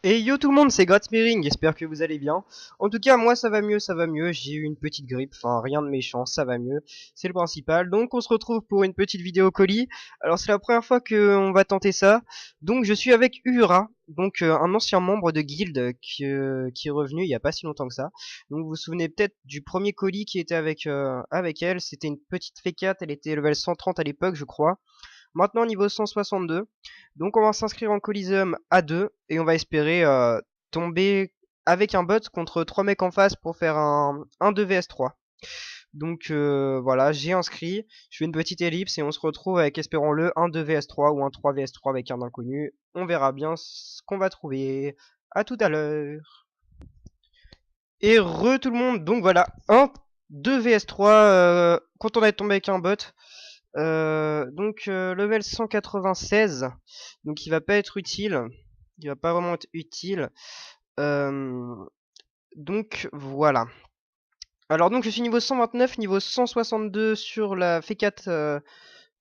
Et yo tout le monde, c'est Gratzmering, j'espère que vous allez bien. En tout cas, moi ça va mieux, j'ai eu une petite grippe, enfin rien de méchant, ça va mieux, c'est le principal. Donc on se retrouve pour une petite vidéo colis. Alors c'est la première fois qu'on va tenter ça. Donc je suis avec Uhura, donc un ancien membre de guild qui est revenu il y a pas si longtemps que ça. Donc vous vous souvenez peut-être du premier colis qui était avec elle, c'était une petite F4, elle était level 130 à l'époque je crois. Maintenant niveau 162. Donc on va s'inscrire en Coliseum à 2 et on va espérer tomber avec un bot contre 3 mecs en face pour faire un 2 vs 3. Donc voilà, j'ai inscrit, je fais une petite ellipse et on se retrouve avec, espérons-le, un 2 vs 3 ou un 3 vs 3 avec un inconnu. On verra bien ce qu'on va trouver. À tout à l'heure. Et re tout le monde, donc voilà, un 2 vs 3 quand on est tombé avec un bot. Level 196, donc il va pas être utile, il va pas vraiment être utile. Euh, donc voilà. Alors donc je suis niveau 129, niveau 162 sur la F4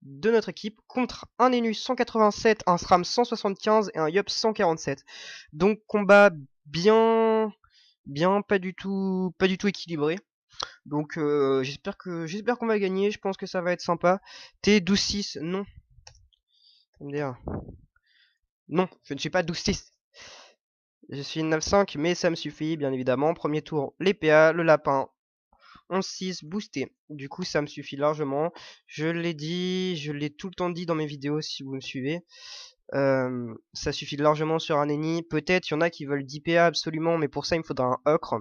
de notre équipe contre un Enu 187, un SRAM 175 et un Yup 147. Donc combat bien pas du tout équilibré. Donc j'espère qu'on va gagner, je pense que ça va être sympa. T12-6, non. MDR. Non, je ne suis pas 12-6. Je suis 9-5, mais ça me suffit, bien évidemment. Premier tour, les PA, le lapin. 11-6, boosté. Du coup, ça me suffit largement. Je l'ai dit, je l'ai tout le temps dit dans mes vidéos si vous me suivez. Ça suffit largement sur un ennemi. Peut-être, il y en a qui veulent 10 PA absolument, mais pour ça, il me faudra un Ocre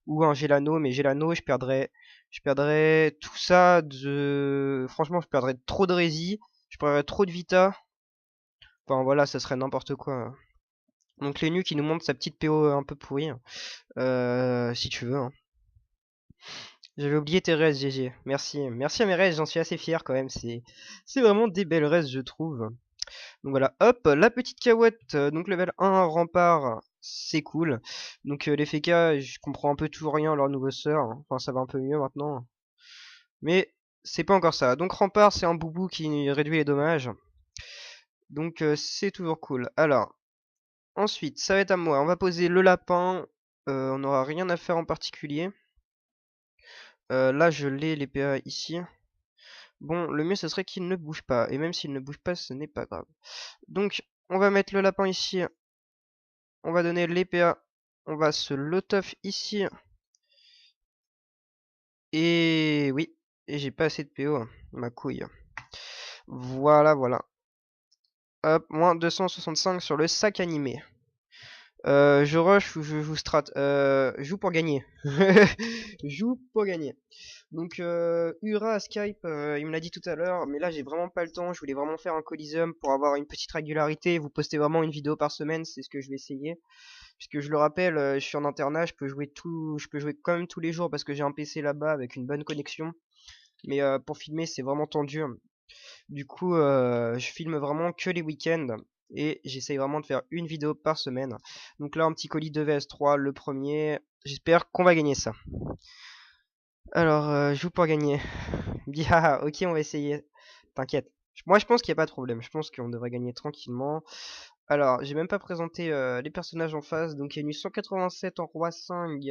ou un Gelano. Mais Gelano, je perdrais tout ça de... Franchement, je perdrais trop de Rési. Je perdrais trop de Vita. Enfin, voilà, ça serait n'importe quoi. Donc les nus qui nous montre sa petite PO un peu pourrie. Si tu veux. Hein. J'avais oublié tes res, GG. Merci. Merci à mes res, j'en suis assez fier quand même. C'est vraiment des belles res, je trouve. Donc voilà, hop, la petite Kawatt, donc level 1 rempart, c'est cool. Donc les FK, je comprends un peu tout rien leur nouveau sort. Enfin, ça va un peu mieux maintenant. Mais c'est pas encore ça. Donc rempart, c'est un boubou qui réduit les dommages. Donc c'est toujours cool. Alors, ensuite, ça va être à moi. On va poser le lapin. On n'aura rien à faire en particulier. Là, je l'ai les PA ici. Bon, le mieux, ce serait qu'il ne bouge pas. Et même s'il ne bouge pas, ce n'est pas grave. Donc, on va mettre le lapin ici. On va donner les PA. On va se lot-off ici. Et oui. Et j'ai pas assez de PO. Ma couille. Voilà, voilà. Hop, moins 265 sur le sac animé. Je rush ou je joue strat? Joue pour gagner. Joue pour gagner. Donc Ura Skype, il me l'a dit tout à l'heure, mais là j'ai vraiment pas le temps. Je voulais vraiment faire un Coliseum pour avoir une petite régularité. Vous postez vraiment une vidéo par semaine, c'est ce que je vais essayer. Puisque je le rappelle, je suis en internat, je peux jouer quand même tous les jours parce que j'ai un PC là-bas avec une bonne connexion. Mais pour filmer, c'est vraiment tendu. Du coup, je filme vraiment que les week-ends et j'essaye vraiment de faire une vidéo par semaine. Donc là, un petit colis de VS3, le premier. J'espère qu'on va gagner ça. Alors, joue pour gagner. Il me dit, ah, ok, on va essayer. T'inquiète. Moi, je pense qu'il n'y a pas de problème. Je pense qu'on devrait gagner tranquillement. Alors, j'ai même pas présenté les personnages en face. Donc, il y a une 187 en roi 5.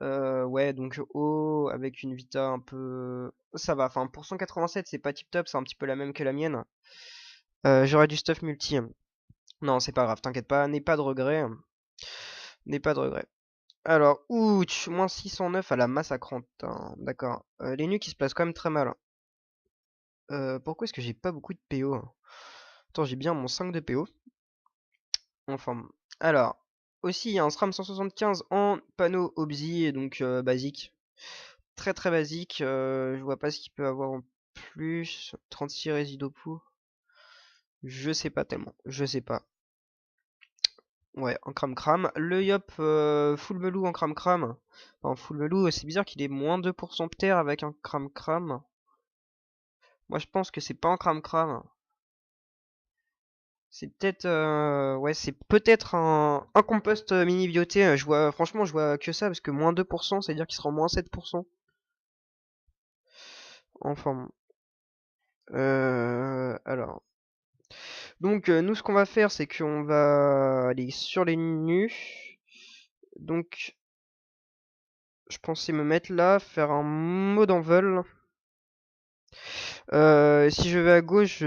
Ouais, donc haut, avec une vita un peu... Ça va, enfin, pour 187, c'est pas tip top, c'est un petit peu la même que la mienne. J'aurais du stuff multi. Non, c'est pas grave, t'inquiète pas, n'aie pas de regret. N'aie pas de regret. Alors, ouch, moins 609 à la massacrante. Hein, d'accord. Les nuques qui se placent quand même très mal. Pourquoi est-ce que j'ai pas beaucoup de PO? Hein. Attends, j'ai bien mon 5 de PO. Enfin, alors, aussi, il y a un SRAM 175 en panneau Obsi, donc basique. Très très basique, je vois pas ce qu'il peut avoir en plus. 36 résidus pour. Je sais pas tellement, je sais pas. Ouais, en cram. Le Yop full melou en cram. En full melou, c'est bizarre qu'il ait moins 2% de terre avec un cram. Moi je pense que c'est pas en cram. C'est peut-être ouais, c'est peut-être un compost mini bioté. Franchement, je vois que ça parce que moins 2%, c'est à dire qu'il sera en moins 7%. Enfin, alors. Donc nous ce qu'on va faire c'est qu'on va aller sur les nus. Donc je pensais me mettre là, faire un mode en vol. Si je vais à gauche,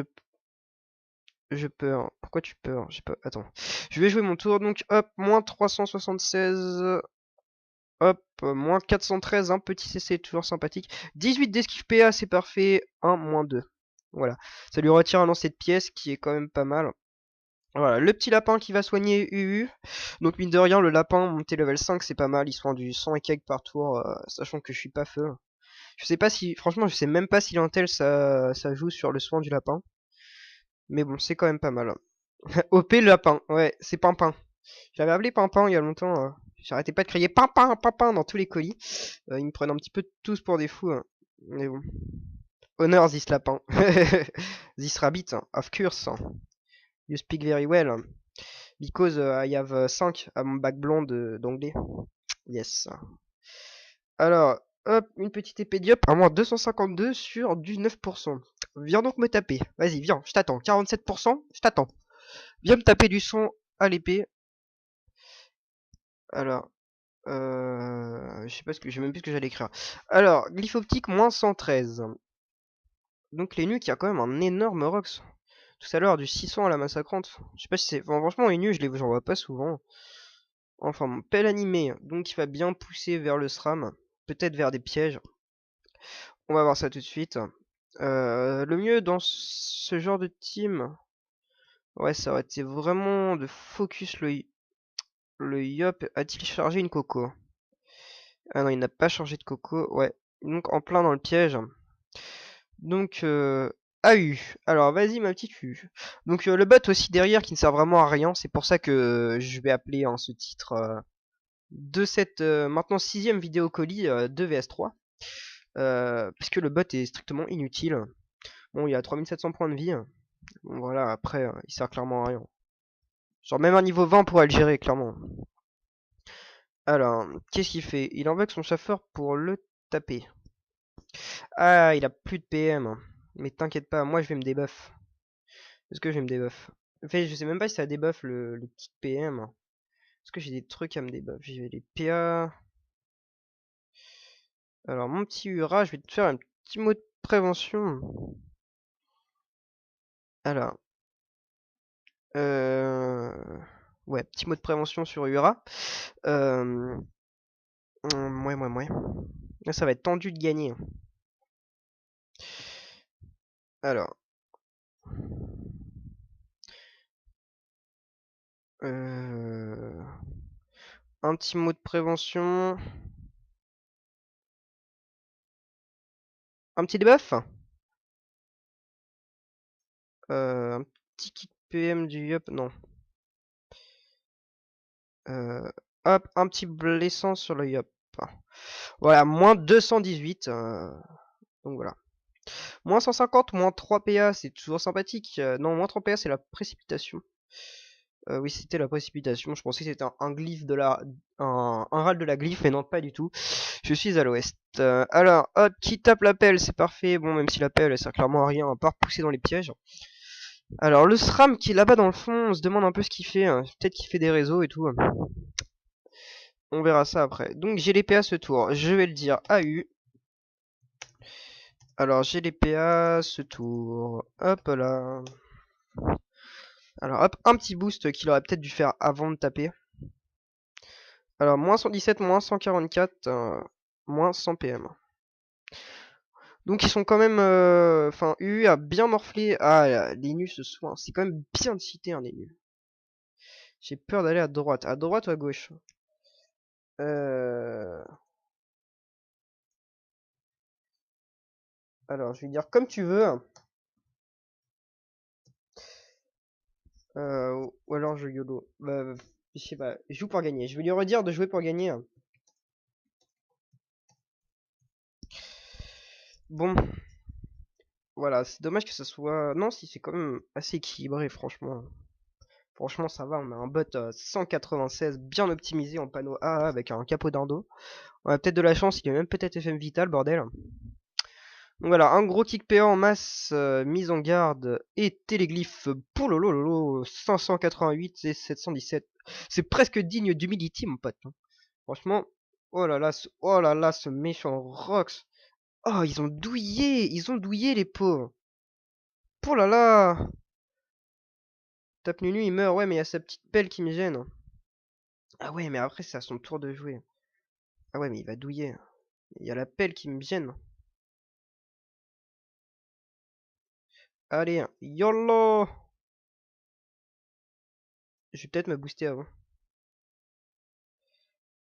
je peur. Pourquoi tu peurs? J'ai pas. Attends. Je vais jouer mon tour. Donc hop, moins 376. Hop, moins 413. Un petit CC toujours sympathique. 18 d'esquive PA, c'est parfait. 1, moins 2. Voilà. Ça lui retire un lancer de pièces qui est quand même pas mal. Voilà, le petit lapin qui va soigner UU. Donc mine de rien, le lapin monté level 5, c'est pas mal. Il soigne du 100 et quelques par tour, sachant que je suis pas feu. Je sais pas si, franchement, je sais même pas si l'intel ça joue sur le soin du lapin. Mais bon, c'est quand même pas mal. OP le lapin, ouais, c'est Pimpin. J'avais appelé Pimpin il y a longtemps. J'arrêtais pas de crier Pimpin, Pimpin dans tous les colis. Ils me prennent un petit peu tous pour des fous. Mais bon. Honor this lapin. This rabbit, of course. You speak very well. Because I have 5 à mon bac blond d'anglais. Yes. Alors, hop, une petite épée diop à moins 252 sur du 9%. Viens donc me taper. Vas-y, viens, je t'attends. 47%, je t'attends. Viens me taper du son à l'épée. Alors, je sais pas je sais même plus ce que j'allais écrire. Alors, glyphe optique moins 113. Donc les nuques, il y a quand même un énorme rox. Tout à l'heure, du 600 à la massacrante. Je sais pas si c'est... Enfin, franchement, les nues, j'en vois pas souvent. Enfin, mon pelle animé. Donc il va bien pousser vers le SRAM. Peut-être vers des pièges. On va voir ça tout de suite. Le mieux dans ce genre de team... Ouais, ça aurait été vraiment de focus le Yop. A-t-il chargé une coco? Ah non, il n'a pas chargé de coco. Ouais. Donc en plein dans le piège. Donc AU. Alors vas-y ma petite U. Donc le bot aussi derrière qui ne sert vraiment à rien. C'est pour ça que je vais appeler en ce titre de cette maintenant 6ème vidéo colis 2 vs 3. Puisque le bot est strictement inutile. Bon, il a 3700 points de vie. Bon voilà, après il sert clairement à rien. Genre même un niveau 20 pourrait le gérer clairement. Alors, qu'est-ce qu'il fait? Il invoque son chauffeur pour le taper. Ah, il a plus de PM. Mais t'inquiète pas, moi je vais me débuff. Est-ce que je vais me débuff? En fait, je sais même pas si ça débuff le petit PM. Est-ce que j'ai des trucs à me débuff? J'ai les PA. Alors, mon petit Ura, je vais te faire un petit mot de prévention. Alors, ouais, petit mot de prévention sur Ura. Ouais. Là, ça va être tendu de gagner. Alors. Un petit mot de prévention. Un petit debuff. Un petit kick PM du Yup, non. Hop, un petit blessant sur le Yup. Voilà, moins 218. Donc voilà. Moins 150, moins 3 PA, c'est toujours sympathique. Non, moins 3 PA, c'est la précipitation. Oui, c'était la précipitation. Je pensais que c'était un glyphe de la... Un râle de la glyphe, mais non, pas du tout. Je suis à l'ouest. Alors, hop, qui tape l'appel, c'est parfait. Bon, même si l'appel, elle sert clairement à rien, à part pousser dans les pièges. Alors, le SRAM qui est là-bas dans le fond, on se demande un peu ce qu'il fait. Peut-être qu'il fait des réseaux et tout. On verra ça après. Donc, j'ai les PA ce tour. Je vais le dire AU. Alors, j'ai les PA ce tour. Hop là. Alors, hop, un petit boost qu'il aurait peut-être dû faire avant de taper. Alors, moins 117, moins 144, moins 100 PM. Donc, ils sont quand même... Enfin, UU a bien morflé. Ah, les nus ce soir. C'est quand même bien cheaté, hein, les nus. J'ai peur d'aller à droite. À droite ou à gauche? Alors, je vais dire comme tu veux. Ou alors je YOLO. Bah, je sais pas. Je joue pour gagner. Je vais lui redire de jouer pour gagner. Bon. Voilà, c'est dommage que ce soit... Non, si, c'est quand même assez équilibré, franchement. Franchement, ça va. On a un bot 196 bien optimisé en panneau AA avec un capot d'indo. On a peut-être de la chance. Il est même peut-être FM Vital, bordel. Donc voilà, un gros kick PA en masse, mise en garde et téléglyphe pour le lolo, 588 et 717. C'est presque digne d'humility, mon pote, hein. Franchement, oh là là, ce méchant Rox. Oh, ils ont douillé les pauvres. Oh là là, Tape Nunu, il meurt, ouais, mais il y a sa petite pelle qui me gêne. Ah ouais, mais après, c'est à son tour de jouer. Ah ouais, mais il va douiller. Il y a la pelle qui me gêne. Allez, YOLO! Je vais peut-être me booster avant.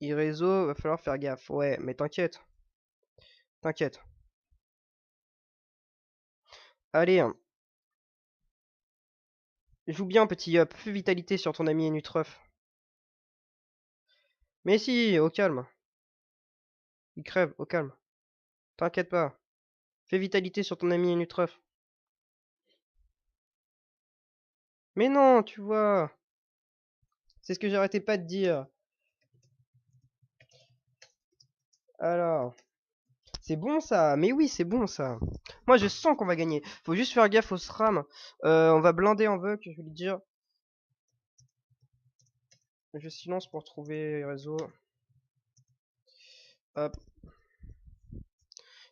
Irezo, va falloir faire gaffe. Ouais, mais t'inquiète. T'inquiète. Allez, hein. Joue bien, petit up. Fais vitalité sur ton ami Nutreuf. Mais si, au calme. Il crève, au calme. T'inquiète pas. Fais vitalité sur ton ami Nutreuf. Mais non, tu vois. C'est ce que j'arrêtais pas de dire. Alors. C'est bon ça, mais oui, c'est bon ça. Moi je sens qu'on va gagner. Faut juste faire gaffe au SRAM. On va blinder en VUC, je vais lui dire. Je silence pour trouver les réseaux. Hop.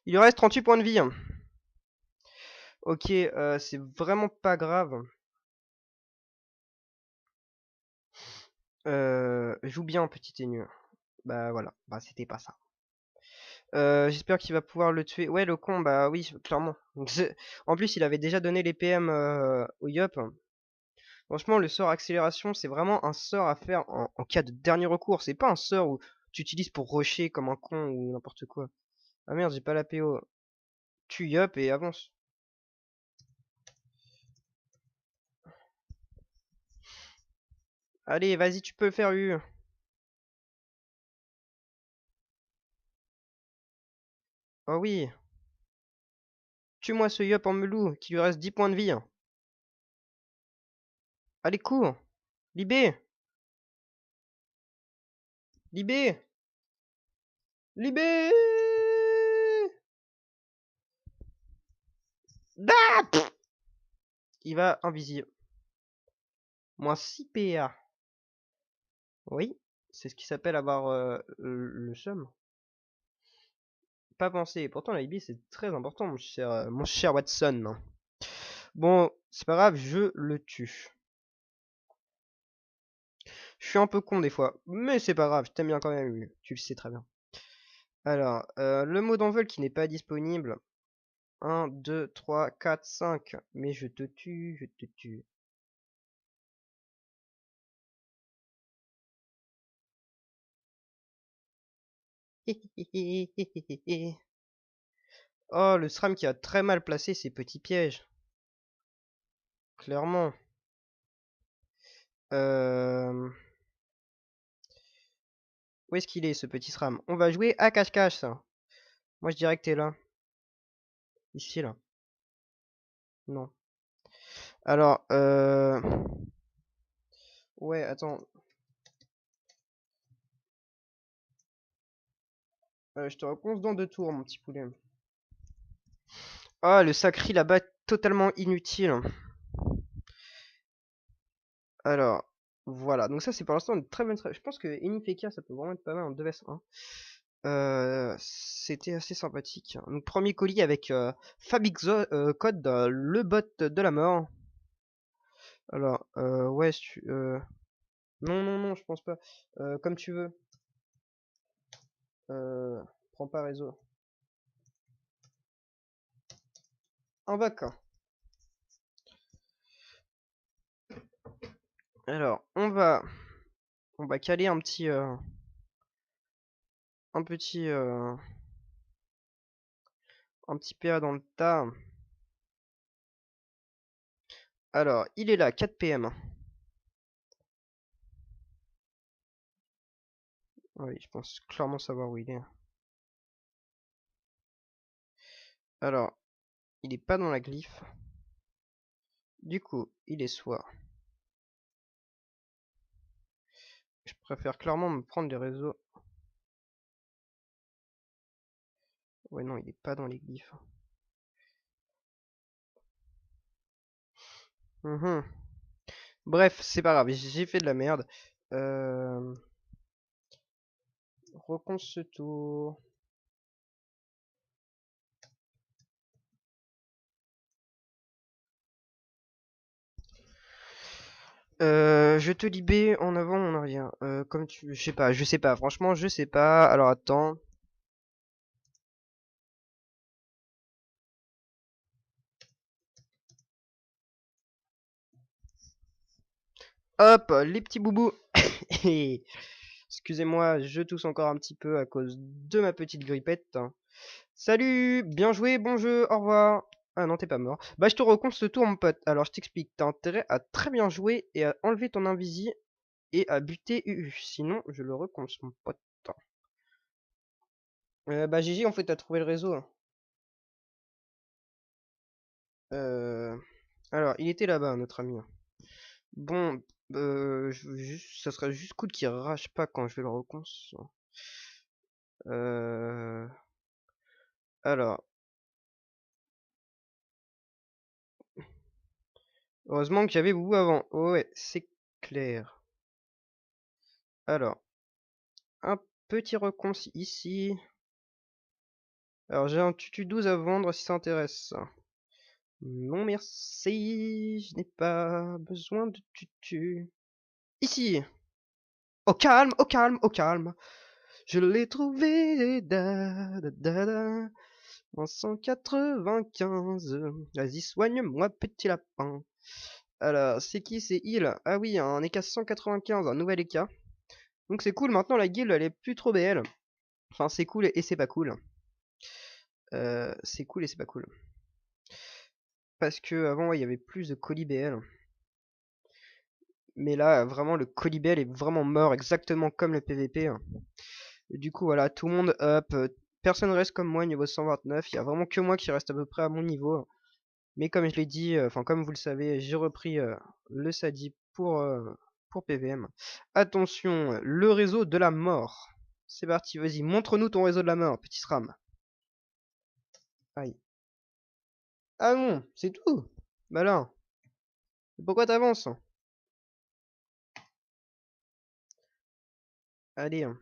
Il lui reste 38 points de vie, hein. Ok, c'est vraiment pas grave. Joue bien, petit ténu. Bah voilà, bah c'était pas ça. J'espère qu'il va pouvoir le tuer. Ouais, le con, bah oui, clairement. En plus, il avait déjà donné les PM au Yup. Franchement, le sort accélération, c'est vraiment un sort à faire en cas de dernier recours. C'est pas un sort où tu utilises pour rusher comme un con ou n'importe quoi. Ah merde, j'ai pas la PO. Tu Yup et avance. Allez, vas-y, tu peux le faire, U. Oh oui. Tue-moi ce Yup en melou, qui lui reste 10 points de vie. Allez, cours. Libé. Libé. Libé. Ah, pff. Il va invisible. Moins 6 PA. Oui, c'est ce qui s'appelle avoir le seum. Pas pensé. Pourtant, la IB, c'est très important, mon cher Watson. Bon, c'est pas grave, je le tue. Je suis un peu con des fois, mais c'est pas grave, je t'aime bien quand même, lui. Tu le sais très bien. Alors, le mot d'envol qui n'est pas disponible. 1, 2, 3, 4, 5. Mais je te tue, je te tue. Oh, le SRAM qui a très mal placé ses petits pièges. Clairement. Euh... Où est-ce qu'il est, ce petit SRAM? On va jouer à cache-cache, ça. Moi, je dirais que t'es là. Ici, là. Non. Alors, ouais, attends. Je te réponds dans 2 tours, mon petit poulet. Ah, le sacri là-bas, totalement inutile. Alors, voilà. Donc ça, c'est pour l'instant une très bonne... Je pense que NIPK, ça peut vraiment être pas mal en 2vs1. C'était assez sympathique. Donc, premier colis avec Fabixo code, le bot de la mort. Alors, ouais, non, non, non, je pense pas. Comme tu veux. Prends pas réseau. Invoque. Alors, on va caler un petit un petit un petit PA dans le tas. Alors, il est là, 4 PM. Oui, je pense clairement savoir où il est. Alors, il est pas dans la glyphe. Du coup, il est soit. Je préfère clairement me prendre des réseaux. Ouais, non, il est pas dans les glyphes. Mhm. Bref, c'est pas grave, j'ai fait de la merde. Recompte ce tour. Je te libère en avant ou en arrière. Comme tu... je sais pas, franchement, je sais pas. Alors attends. Hop, les petits boubous. Excusez-moi, je tousse encore un petit peu à cause de ma petite grippette. Salut, bien joué, bon jeu, au revoir. Ah non, t'es pas mort. Bah, je te recompte ce tour, mon pote. Alors, je t'explique. T'as intérêt à très bien jouer et à enlever ton invisi et à buter UU. Sinon, je le recompte, mon pote. Bah, Gigi, en fait, t'as trouvé le réseau. Euh... Alors, il était là-bas, notre ami. Bon, ça serait juste cool qu'il rage pas quand je vais le reconstruire. Euh... Alors, heureusement que j'avais vous avant. Oh ouais, c'est clair. Alors, un petit reconci ici. Alors, j'ai un tutu 12 à vendre si ça intéresse. Non merci, je n'ai pas besoin de tutu. Ici. Au calme, au calme, au calme. Je l'ai trouvé. Da, da, da, da. En 195. Vas-y, soigne-moi, petit lapin. Alors, c'est qui? C'est il. Ah oui, un EK 195, un nouvel EK. Donc c'est cool, maintenant la guilde elle est plus trop belle. Enfin, c'est cool et c'est pas cool. C'est cool et c'est pas cool. Parce que avant, ouais, il y avait plus de colis BL. Mais là, vraiment, le colis BL est vraiment mort, exactement comme le PVP. Et du coup, voilà, tout le monde up. Personne reste comme moi niveau 129. Il y a vraiment que moi qui reste à peu près à mon niveau. Mais comme je l'ai dit, enfin comme vous le savez, j'ai repris le Sadi pour PVM. Attention, le réseau de la mort. C'est parti, vas-y, montre-nous ton réseau de la mort, petit SRAM. Aïe. Ah non, c'est tout. Bah là, pourquoi t'avances? Allez, hein,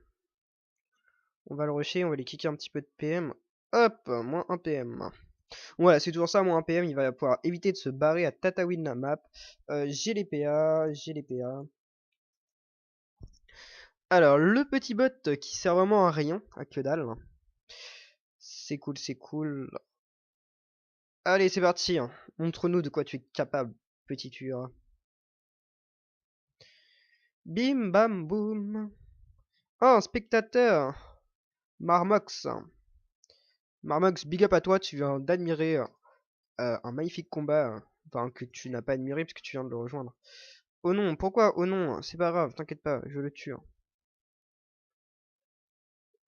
on va le rusher, on va lui kicker un petit peu de PM. Hop, moins 1 PM. Voilà, c'est toujours ça, moins 1 PM, il va pouvoir éviter de se barrer à Tatooine la map. J'ai les PA, j'ai les PA. Alors, le petit bot qui sert vraiment à rien, à que dalle. C'est cool, c'est cool. Allez, c'est parti, hein. Montre-nous de quoi tu es capable, petit tueur. Bim bam boum. Oh, un spectateur. Marmox. Marmox, big up à toi, tu viens d'admirer un magnifique combat. Enfin, que tu n'as pas admiré puisque tu viens de le rejoindre. Oh non, pourquoi? Oh non, c'est pas grave, t'inquiète pas, je le tue.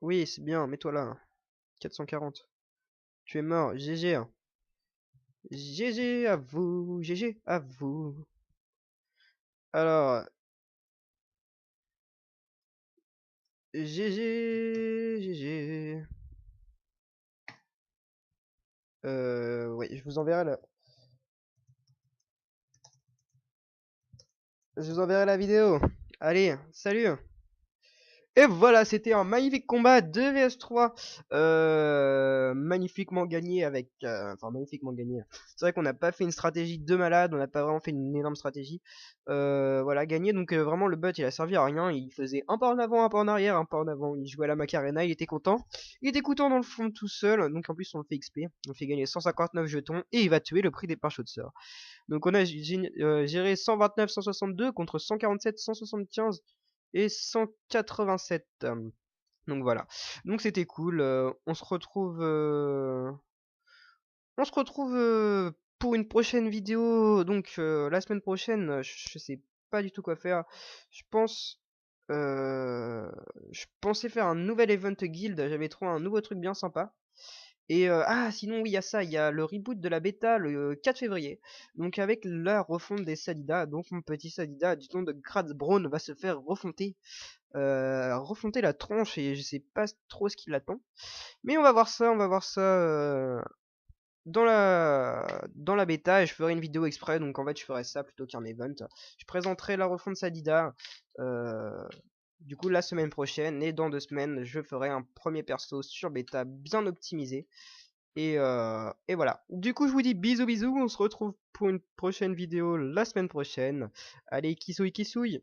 Oui, c'est bien, mets-toi là. 440. Tu es mort, GG. GG à vous, GG à vous. Alors, GG, GG. Oui, je vous enverrai la vidéo. Allez, salut. Et voilà, c'était un magnifique combat de VS3, magnifiquement gagné avec, enfin magnifiquement gagné. C'est vrai qu'on n'a pas fait une stratégie de malade, on n'a pas vraiment fait une énorme stratégie. Voilà, gagné. Donc vraiment le bot il a servi à rien. Il faisait un pas en avant, un pas en arrière, un pas en avant. Il jouait à la Macarena, il était content. Il était content dans le fond tout seul. Donc en plus on le fait XP, on fait gagner 159 jetons et il va tuer le prix des pare-chocs de sort. Donc on a géré 129, 162 contre 147, 175 et 187. Donc voilà. Donc c'était cool. On se retrouve pour une prochaine vidéo. Donc la semaine prochaine, je sais pas du tout quoi faire. Je pense, euh, je pensais faire un nouvel event guild. J'avais trouvé un nouveau truc bien sympa. Et ah sinon oui il y a ça, il y a le reboot de la bêta le 4 février. Donc avec la refonte des Sadida, donc mon petit Sadida du nom de Braun va se faire refonter la tronche et je sais pas trop ce qui l'attend. Mais on va voir ça, dans la bêta et je ferai une vidéo exprès, donc en fait je ferai ça plutôt qu'un event. Je présenterai la refonte Sadida du coup la semaine prochaine, et dans 2 semaines je ferai un premier perso sur bêta bien optimisé. Et voilà. Du coup je vous dis bisous bisous, on se retrouve pour une prochaine vidéo la semaine prochaine. Allez, kissouille kissouille.